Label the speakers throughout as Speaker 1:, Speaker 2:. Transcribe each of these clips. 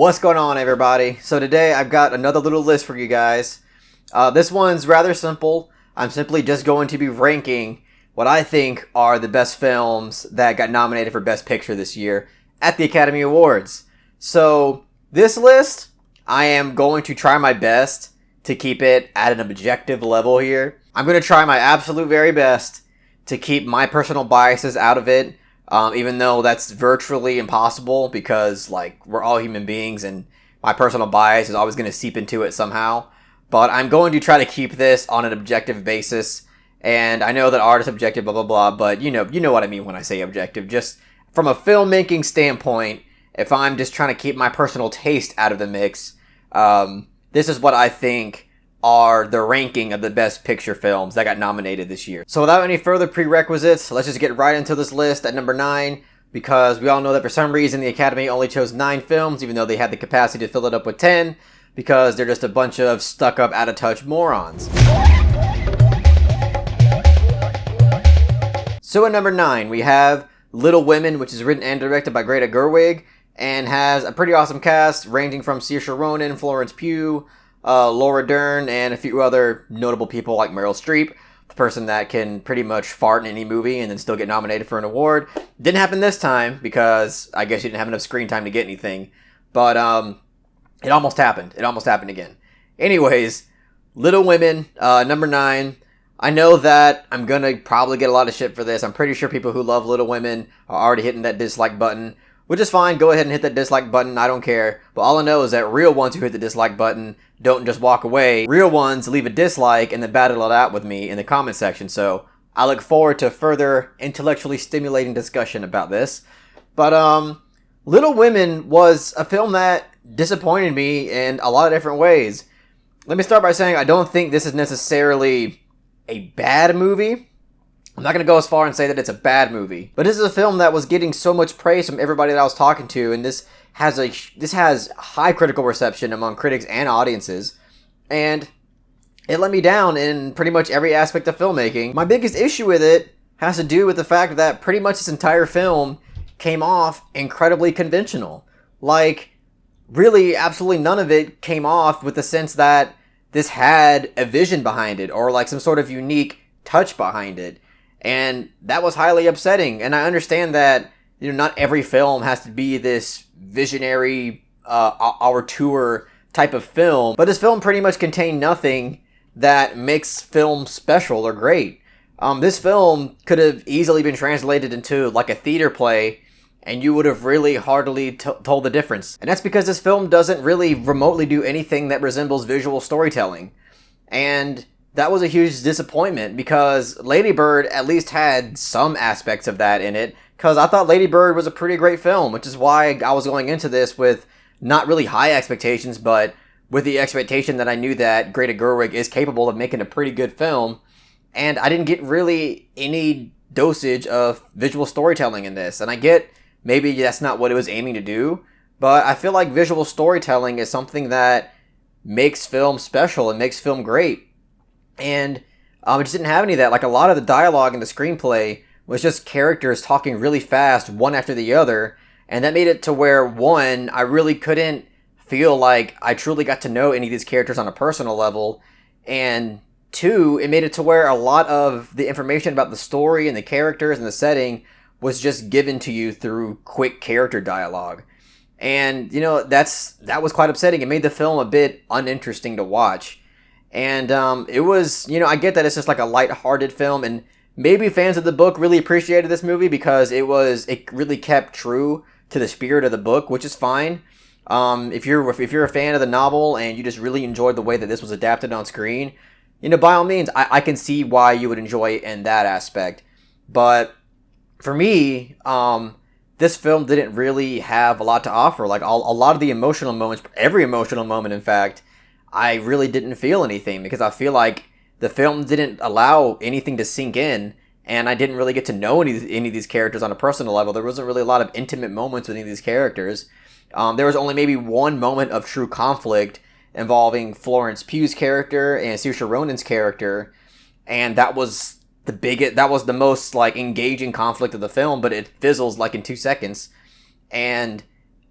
Speaker 1: What's going on, everybody? So today I've got another little list for you guys. This one's rather simple. I'm simply just going to be ranking what I think are the best films that got nominated for Best Picture this year at the Academy Awards. So this list, I am going to try my best to keep it at an objective level here. I'm going to try my absolute very best to keep my personal biases out of it. Even though that's virtually impossible because, we're all human beings and my personal bias is always going to seep into it somehow. But I'm going to try to keep this on an objective basis. And I know that art is objective, blah, blah, blah, but you know what I mean when I say objective. Just from a filmmaking standpoint, if I'm just trying to keep my personal taste out of the mix, this is what I think are the ranking of the Best Picture films that got nominated this year. So without any further prerequisites, let's just get right into this list at number 9, because we all know that for some reason the Academy only chose 9 films, even though they had the capacity to fill it up with 10, because they're just a bunch of stuck-up, out-of-touch morons. So at number 9, we have Little Women, which is written and directed by Greta Gerwig, and has a pretty awesome cast, ranging from Saoirse Ronan, Florence Pugh, Laura Dern, and a few other notable people like Meryl Streep, the person that can pretty much fart in any movie and then still get nominated for an award. Didn't happen this time because I guess she didn't have enough screen time to get anything. But it almost happened. It almost happened again. Anyways, Little Women, number 9. I know that I'm going to probably get a lot of shit for this. I'm pretty sure people who love Little Women are already hitting that dislike button, which is fine. Go ahead and hit that dislike button. I don't care. But all I know is that real ones who hit the dislike button don't just walk away. Real ones leave a dislike and then battle it out with me in the comment section. So I look forward to further intellectually stimulating discussion about this. But Little Women was a film that disappointed me in a lot of different ways. Let me start by saying I don't think this is necessarily a bad movie. I'm not going to go as far and say that it's a bad movie, but this is a film that was getting so much praise from everybody that I was talking to, and this has high critical reception among critics and audiences, and it let me down in pretty much every aspect of filmmaking. My biggest issue with it has to do with the fact that pretty much this entire film came off incredibly conventional. Really, absolutely none of it came off with the sense that this had a vision behind it, or some sort of unique touch behind it. And that was highly upsetting. And I understand that, not every film has to be this visionary, auteur type of film. But this film pretty much contained nothing that makes film special or great. This film could have easily been translated into a theater play, and you would have really hardly told the difference. And that's because this film doesn't really remotely do anything that resembles visual storytelling. And that was a huge disappointment because Lady Bird at least had some aspects of that in it, because I thought Lady Bird was a pretty great film, which is why I was going into this with not really high expectations, but with the expectation that I knew that Greta Gerwig is capable of making a pretty good film, and I didn't get really any dosage of visual storytelling in this. And I get maybe that's not what it was aiming to do, but I feel like visual storytelling is something that makes film special and makes film great. And it just didn't have any of that. A lot of the dialogue in the screenplay was just characters talking really fast, one after the other. And that made it to where, one, I really couldn't feel like I truly got to know any of these characters on a personal level. And two, it made it to where a lot of the information about the story and the characters and the setting was just given to you through quick character dialogue. And, that was quite upsetting. It made the film a bit uninteresting to watch. And it was, I get that it's just a lighthearted film, and maybe fans of the book really appreciated this movie because it really kept true to the spirit of the book, which is fine. If you're a fan of the novel and you just really enjoyed the way that this was adapted on screen, by all means, I can see why you would enjoy it in that aspect. But for me, this film didn't really have a lot to offer. A lot of the emotional moments, every emotional moment, in fact, I really didn't feel anything because I feel like the film didn't allow anything to sink in, and I didn't really get to know any of these characters on a personal level. There wasn't really a lot of intimate moments with any of these characters. There was only maybe one moment of true conflict involving Florence Pugh's character and Saoirse Ronan's character, and that was the most engaging conflict of the film, but it fizzles in 2 seconds. And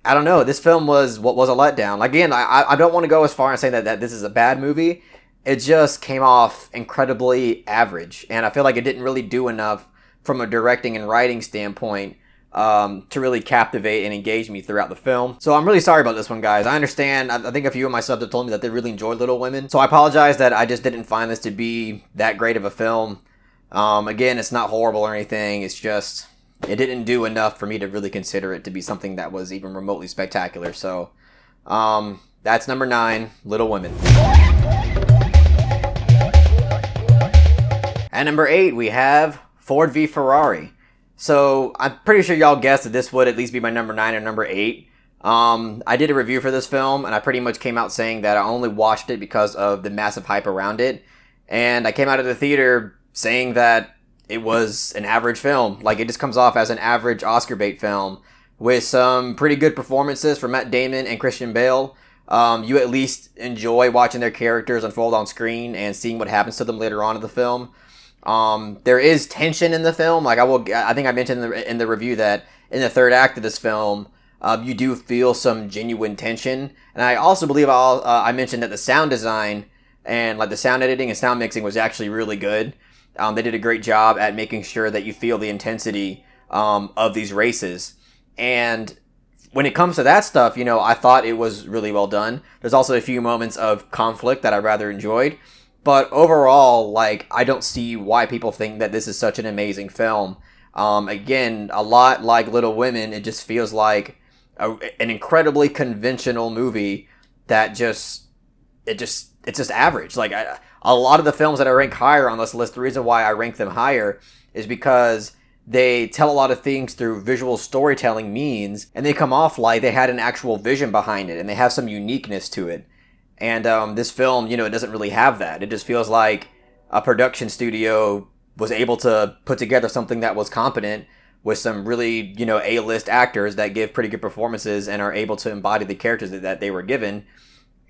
Speaker 1: I don't know. This film was a letdown. Again, I don't want to go as far as saying that this is a bad movie. It just came off incredibly average, and I feel like it didn't really do enough from a directing and writing standpoint to really captivate and engage me throughout the film. So I'm really sorry about this one, guys. I understand. I think a few of my subs have told me that they really enjoyed Little Women. So I apologize that I just didn't find this to be that great of a film. Again, it's not horrible or anything. It's just, it didn't do enough for me to really consider it to be something that was even remotely spectacular. So that's number 9, Little Women. At number 8, we have Ford v Ferrari. So I'm pretty sure y'all guessed that this would at least be my number 9 or number 8. I did a review for this film, and I pretty much came out saying that I only watched it because of the massive hype around it. And I came out of the theater saying that it was an average film. Like, it just comes off as an average Oscar bait film with some pretty good performances from Matt Damon and Christian Bale. You at least enjoy watching their characters unfold on screen and seeing what happens to them later on in the film. There is tension in the film. Like, I think I mentioned in the review that in the third act of this film, you do feel some genuine tension. And I also believe I mentioned that the sound design and like the sound editing and sound mixing was actually really good. They did a great job at making sure that you feel the intensity of these races. And when it comes to that stuff, I thought it was really well done. There's also a few moments of conflict that I rather enjoyed. But overall, like, I don't see why people think that this is such an amazing film. Again, a lot like Little Women, it just feels like an incredibly conventional movie that it's just average. Like, a lot of the films that I rank higher on this list, the reason why I rank them higher is because they tell a lot of things through visual storytelling means, and they come off like they had an actual vision behind it, and they have some uniqueness to it. And this film, it doesn't really have that. It just feels like a production studio was able to put together something that was competent with some really, A-list actors that give pretty good performances and are able to embody the characters that they were given.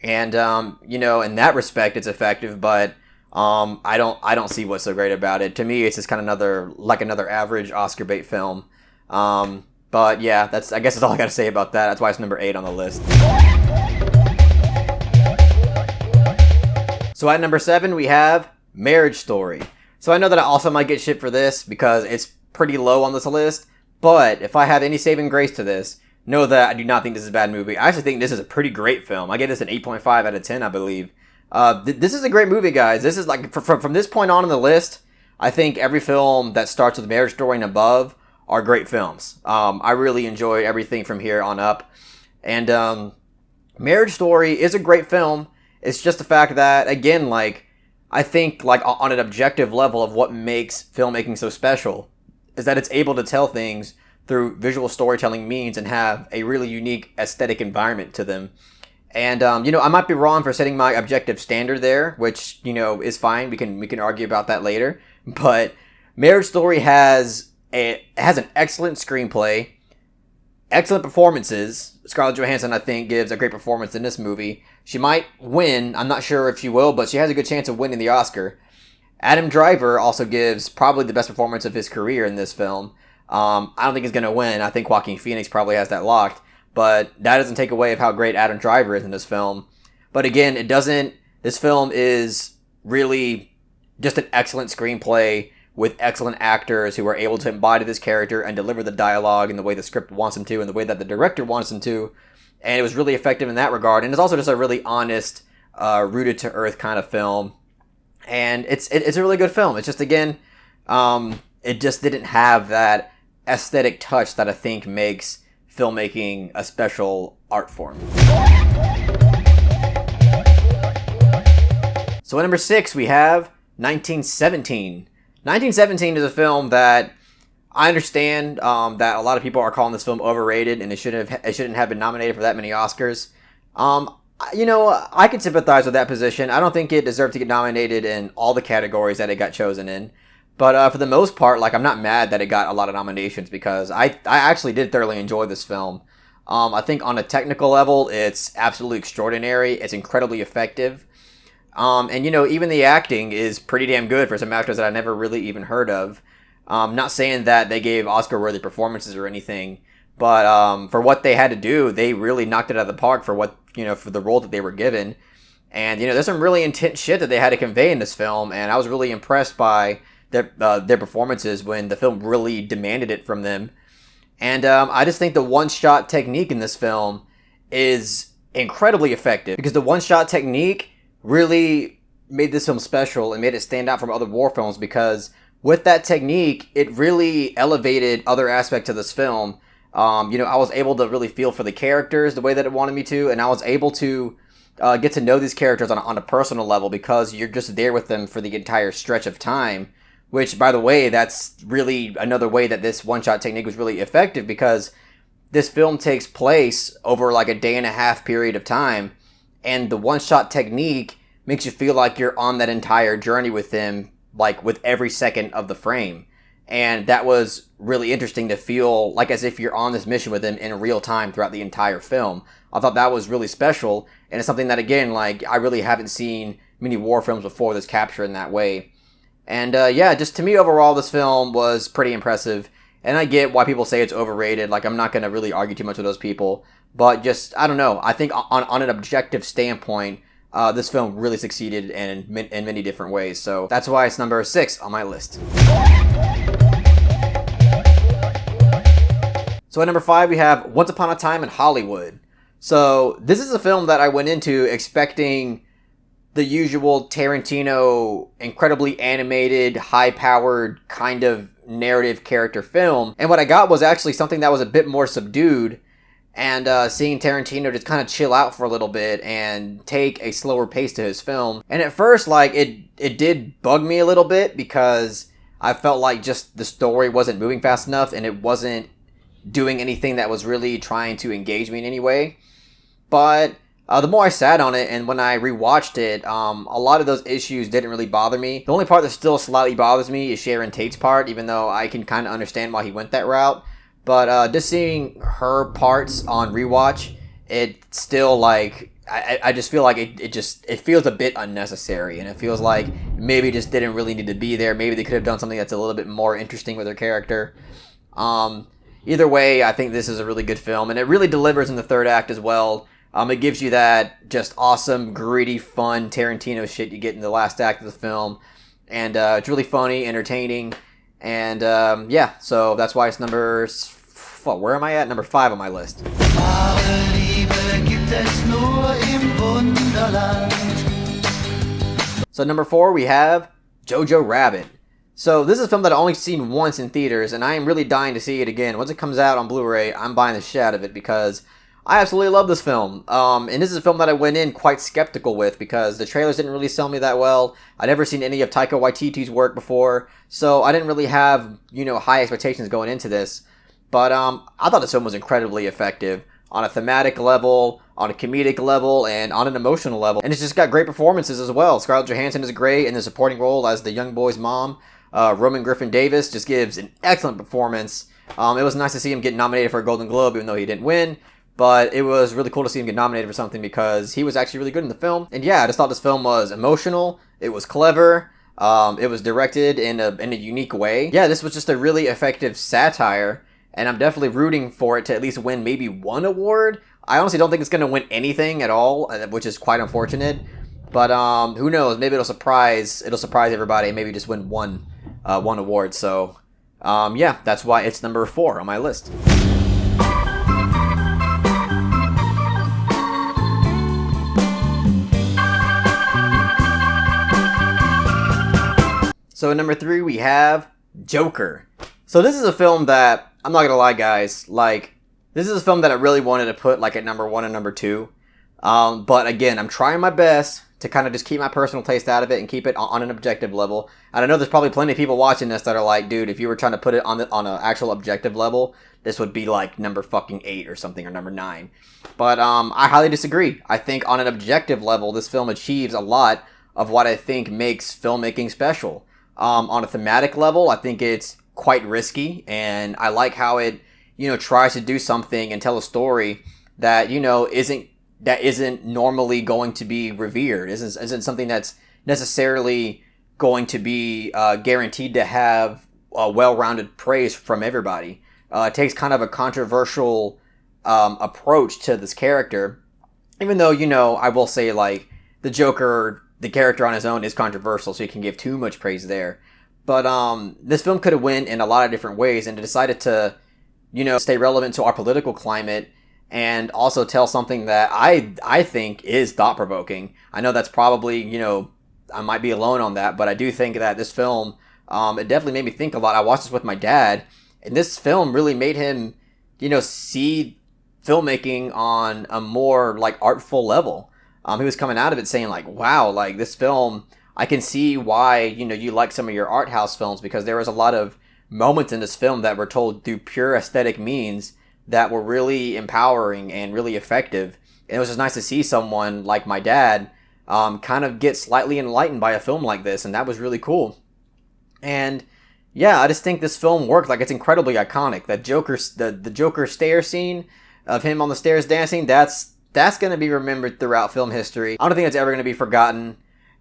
Speaker 1: And, in that respect, it's effective, but I don't see what's so great about it. To me, it's just kind of another average Oscar bait film. But yeah, I guess that's all I got to say about that. That's why it's number 8 on the list. So at number 7, we have Marriage Story. So I know that I also might get shit for this because it's pretty low on this list, but if I have any saving grace to this, know that I do not think this is a bad movie. I actually think this is a pretty great film. I gave this an 8.5 out of 10, I believe. This is a great movie, guys. This is like, from this point on in the list, I think every film that starts with Marriage Story and above are great films. I really enjoy everything from here on up. And Marriage Story is a great film. It's just the fact that, again, like, I think, like, on an objective level of what makes filmmaking so special is that it's able to tell things through visual storytelling means and have a really unique aesthetic environment to them. And, I might be wrong for setting my objective standard there, which, is fine. We can argue about that later. But Marriage Story has an excellent screenplay, excellent performances. Scarlett Johansson, I think, gives a great performance in this movie. She might win. I'm not sure if she will, but she has a good chance of winning the Oscar. Adam Driver also gives probably the best performance of his career in this film. I don't think he's going to win. I think Joaquin Phoenix probably has that locked. But that doesn't take away of how great Adam Driver is in this film. But again, this film is really just an excellent screenplay with excellent actors who are able to embody this character and deliver the dialogue in the way the script wants them to and the way that the director wants them to. And it was really effective in that regard. And it's also just a really honest, rooted to earth kind of film. And it's a really good film. It's just, again, it just didn't have that aesthetic touch that I think makes filmmaking a special art form. So at number 6, we have 1917. 1917 is a film that I understand that a lot of people are calling this film overrated and it shouldn't have been nominated for that many Oscars. I can sympathize with that position. I don't think it deserved to get nominated in all the categories that it got chosen in. But for the most part, like, I'm not mad that it got a lot of nominations because I actually did thoroughly enjoy this film. I think on a technical level, it's absolutely extraordinary. It's incredibly effective. And even the acting is pretty damn good for some actors that I never really even heard of. Not saying that they gave Oscar-worthy performances or anything, but for what they had to do, they really knocked it out of the park for what, for the role that they were given. And there's some really intense shit that they had to convey in this film, and I was really impressed by their performances when the film really demanded it from them. And I just think the one-shot technique in this film is incredibly effective, because the one-shot technique really made this film special and made it stand out from other war films, because with that technique, it really elevated other aspects of this film. I was able to really feel for the characters the way that it wanted me to, and I was able to get to know these characters on a personal level, because you're just there with them for the entire stretch of time. Which, by the way, that's really another way that this one-shot technique was really effective, because this film takes place over like a day and a half period of time, and the one-shot technique makes you feel like you're on that entire journey with them, like with every second of the frame. And that was really interesting to feel like as if you're on this mission with them in real time throughout the entire film. I thought that was really special, and it's something that, again, like, I really haven't seen many war films before that's captured in that way. And just to me overall, this film was pretty impressive. And I get why people say it's overrated. Like, I'm not going to really argue too much with those people. But just, I don't know. I think on an objective standpoint, this film really succeeded in many different ways. So that's why it's number 6 on my list. So at number 5, we have Once Upon a Time in Hollywood. So this is a film that I went into expecting the usual Tarantino, incredibly animated, high-powered kind of narrative character film. And what I got was actually something that was a bit more subdued, and seeing Tarantino just kind of chill out for a little bit and take a slower pace to his film. And at first, like, it did bug me a little bit, because I felt like just the story wasn't moving fast enough, and it wasn't doing anything that was really trying to engage me in any way. But the more I sat on it, and when I rewatched it, a lot of those issues didn't really bother me. The only part that still slightly bothers me is Sharon Tate's part, even though I can kind of understand why he went that route. But just seeing her parts on rewatch, it still, like, I just feel like it feels a bit unnecessary, and it feels like maybe it just didn't really need to be there. Maybe they could have done something that's a little bit more interesting with her character. Either way, I think this is a really good film, and it really delivers in the third act as well. It gives you that just awesome, gritty, fun Tarantino shit you get in the last act of the film. And it's really funny, entertaining. And so that's why it's number... Where am I at? Number 5 on my list. So number 4, we have Jojo Rabbit. So this is a film that I've only seen once in theaters, and I am really dying to see it again. Once it comes out on Blu-ray, I'm buying the shit out of it, because I absolutely love this film. And this is a film that I went in quite skeptical with, because the trailers didn't really sell me that well. I'd never seen any of Taika Waititi's work before, so I didn't really have, high expectations going into this. But I thought this film was incredibly effective on a thematic level, on a comedic level, and on an emotional level. And it's just got great performances as well. Scarlett Johansson is great in the supporting role as the young boy's mom. Roman Griffin Davis just gives an excellent performance. It was nice to see him get nominated for a Golden Globe, even though he didn't win. But it was really cool to see him get nominated for something, because he was actually really good in the film. And yeah, I just thought this film was emotional. It was clever. It was directed in a unique way. Yeah, this was just a really effective satire, and I'm definitely rooting for it to at least win maybe one award. I honestly don't think it's going to win anything at all, which is quite unfortunate. But who knows? Maybe it'll surprise everybody and maybe just win one award. So that's why it's number 4 on my list. So at number 3, we have Joker. So this is a film that, I'm not gonna lie guys, like, this is a film that I really wanted to put like at number 1 and number 2. But again, I'm trying my best to kind of just keep my personal taste out of it and keep it on an objective level. And I know there's probably plenty of people watching this that are like, dude, if you were trying to put it on an actual objective level, this would be like number fucking 8 or something, or number 9. But I highly disagree. I think on an objective level, this film achieves a lot of what I think makes filmmaking special. On a thematic level, I think it's quite risky, and I like how it, tries to do something and tell a story that, isn't normally going to be revered, isn't something that's necessarily going to be guaranteed to have well-rounded praise from everybody. takes kind of a controversial approach to this character. Even though, I will say, like, the Joker, the character on his own is controversial, so you can give too much praise there. But this film could have went in a lot of different ways, and it decided to, stay relevant to our political climate and also tell something that I think is thought-provoking. I know that's probably, I might be alone on that, but I do think that this film, it definitely made me think a lot. I watched this with my dad, and this film really made him, see filmmaking on a more, like, artful level. He was coming out of it saying, like, wow, like, this film, I can see why, you like some of your art house films, because there was a lot of moments in this film that were told through pure aesthetic means that were really empowering and really effective. And it was just nice to see someone like my dad kind of get slightly enlightened by a film like this, and that was really cool. And yeah, I just think this film worked. Like, it's incredibly iconic. That Joker, the Joker stair scene of him on the stairs dancing, that's going to be remembered throughout film history. I don't think it's ever going to be forgotten.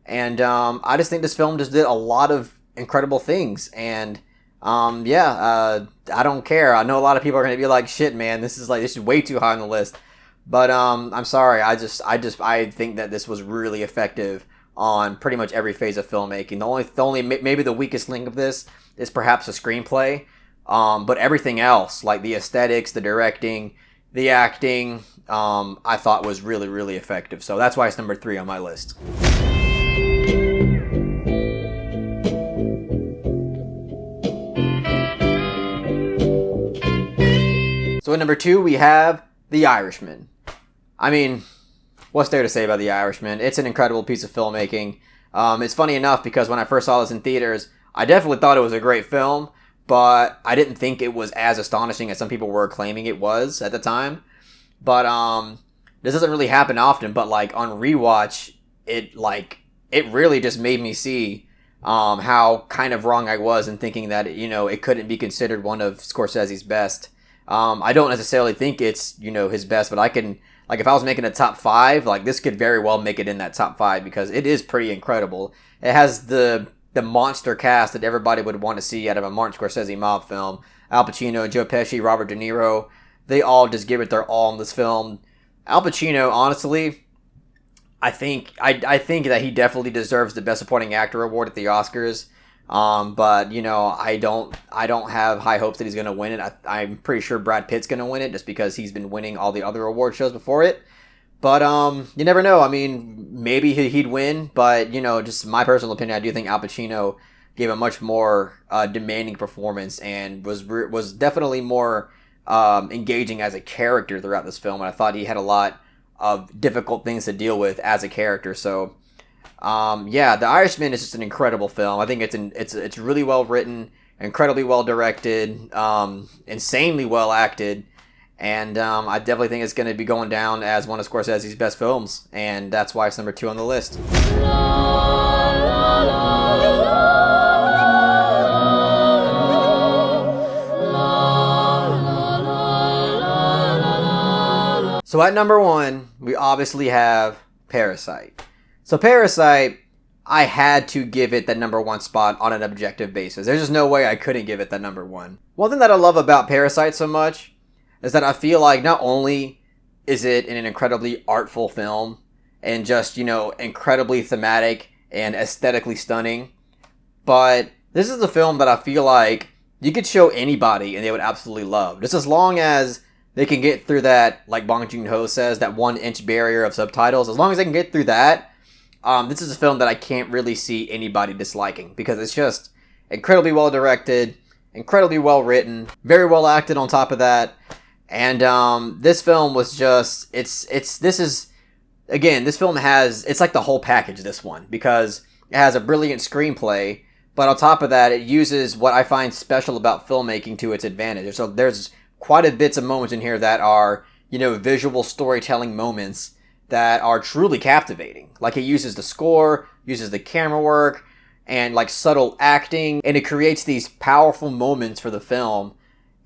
Speaker 1: And I just think this film just did a lot of incredible things. And I don't care. I know a lot of people are going to be like, shit, man, this is way too high on the list. But I'm sorry. I think that this was really effective on pretty much every phase of filmmaking. The only maybe the weakest link of this is perhaps a screenplay. But everything else, like the aesthetics, the directing, the acting, I thought was really, really effective. So that's why it's number 3 on my list. So at number 2, we have The Irishman. I mean, what's there to say about The Irishman? It's an incredible piece of filmmaking. It's funny enough because when I first saw this in theaters, I definitely thought it was a great film, but I didn't think it was as astonishing as some people were claiming it was at the time. But this doesn't really happen often, but like on rewatch, it really just made me see how kind of wrong I was in thinking that, it couldn't be considered one of Scorsese's best. I don't necessarily think it's, his best, but I can, like, if I was making a top 5, like, this could very well make it in that top 5 because it is pretty incredible. It has the monster cast that everybody would want to see out of a Martin Scorsese mob film. Al Pacino, Joe Pesci, Robert De Niro, they all just give it their all in this film. Al Pacino, honestly, I think that he definitely deserves the Best Supporting Actor award at the Oscars. But I don't have high hopes that he's going to win it. I'm pretty sure Brad Pitt's going to win it just because he's been winning all the other award shows before it. But, you never know. I mean, maybe he'd win, but, just my personal opinion, I do think Al Pacino gave a much more, demanding performance and was definitely more, engaging as a character throughout this film. And I thought he had a lot of difficult things to deal with as a character. So, The Irishman is just an incredible film. I think it's really well written, incredibly well directed, insanely well acted, and I definitely think it's going to be going down as one of Scorsese's best films, and that's why it's number 2 on the list. So at number 1, we obviously have Parasite. So Parasite, I had to give it that number 1 spot on an objective basis. There's just no way I couldn't give it that number 1. One thing that I love about Parasite so much is that I feel like not only is it an incredibly artful film and just, incredibly thematic and aesthetically stunning, but this is a film that I feel like you could show anybody and they would absolutely love. Just as long as they can get through that, like Bong Joon-ho says, that 1-inch barrier of subtitles. As long as they can get through that, this is a film that I can't really see anybody disliking because it's just incredibly well directed, incredibly well written, very well acted on top of that. And this film was just this film has, it's like the whole package, this one, because it has a brilliant screenplay, but on top of that, it uses what I find special about filmmaking to its advantage. So there's quite a bits of moments in here that are, visual storytelling moments that are truly captivating. Like, it uses the score, uses the camera work, and like subtle acting, and it creates these powerful moments for the film.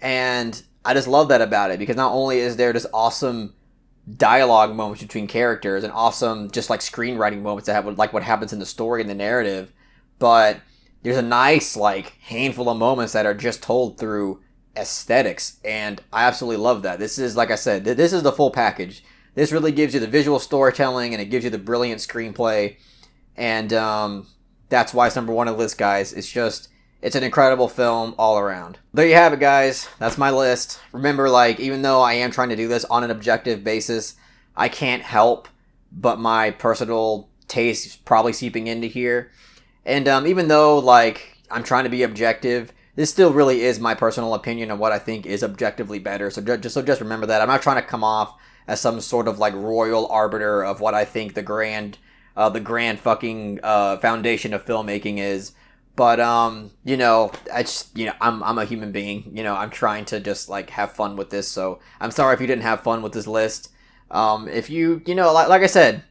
Speaker 1: And I just love that about it, because not only is there this awesome dialogue moments between characters and awesome just like screenwriting moments that have like what happens in the story and the narrative, but there's a nice like handful of moments that are just told through aesthetics, and I absolutely love that. This is, like I said, this is the full package. This really gives you the visual storytelling, and it gives you the brilliant screenplay, and that's why it's number one on the list, guys. It's an incredible film all around. There you have it, guys. That's my list. Remember, like, even though I am trying to do this on an objective basis, I can't help but my personal taste is probably seeping into here. And even though, like, I'm trying to be objective, this still really is my personal opinion of what I think is objectively better. So just remember that. I'm not trying to come off as some sort of, like, royal arbiter of what I think the grand fucking foundation of filmmaking is. But you know, I'm a human being. You know, I'm trying to just, like, have fun with this. So I'm sorry if you didn't have fun with this list. If you know, like I said,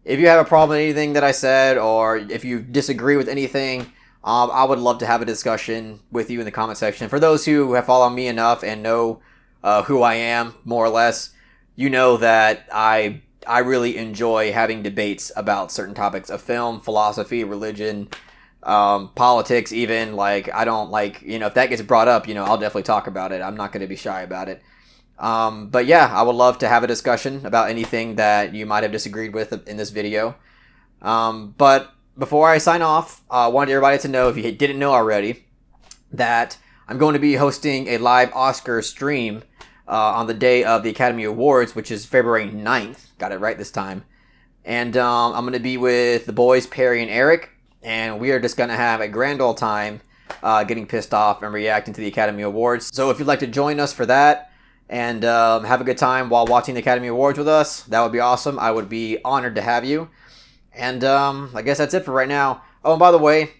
Speaker 1: if you have a problem with anything that I said, or if you disagree with anything, I would love to have a discussion with you in the comment section. For those who have followed me enough and know who I am, more or less, you know that I really enjoy having debates about certain topics of film, philosophy, religion, politics, even. Like, I don't, like, you know, if that gets brought up, you know, I'll definitely talk about it. I'm not going to be shy about it. But yeah, I would love to have a discussion about anything that you might have disagreed with in this video. But before I sign off, I wanted everybody to know, if you didn't know already, that I'm going to be hosting a live Oscar stream on the day of the Academy Awards, which is February 9th. Got it right this time. And I'm going to be with the boys, Perry and Eric, and we are just going to have a grand old time getting pissed off and reacting to the Academy Awards. So if you'd like to join us for that, and have a good time while watching the Academy Awards with us, that would be awesome. I would be honored to have you. And I guess that's it for right now. Oh, and by the way,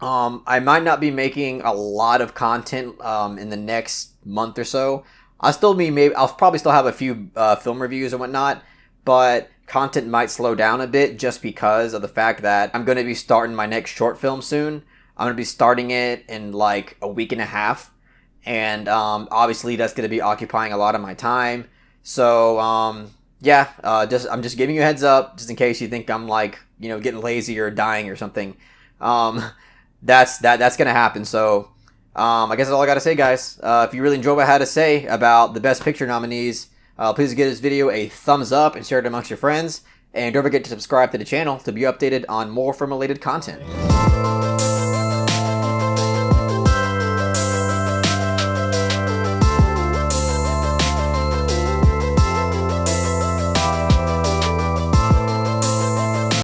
Speaker 1: I might not be making a lot of content in the next month or so. I'll probably still have a few film reviews and whatnot, but content might slow down a bit just because of the fact that I'm going to be starting my next short film soon. I'm going to be starting it in like a week and a half. And obviously that's going to be occupying a lot of my time. So yeah, I'm just giving you a heads up, just in case you think I'm, like, you know, getting lazy or dying or something. That's going to happen. So I guess that's all I got to say, guys. If you really enjoy what I had to say about the Best Picture nominees, please give this video a thumbs up and share it amongst your friends. And don't forget to subscribe to the channel to be updated on more film-related content.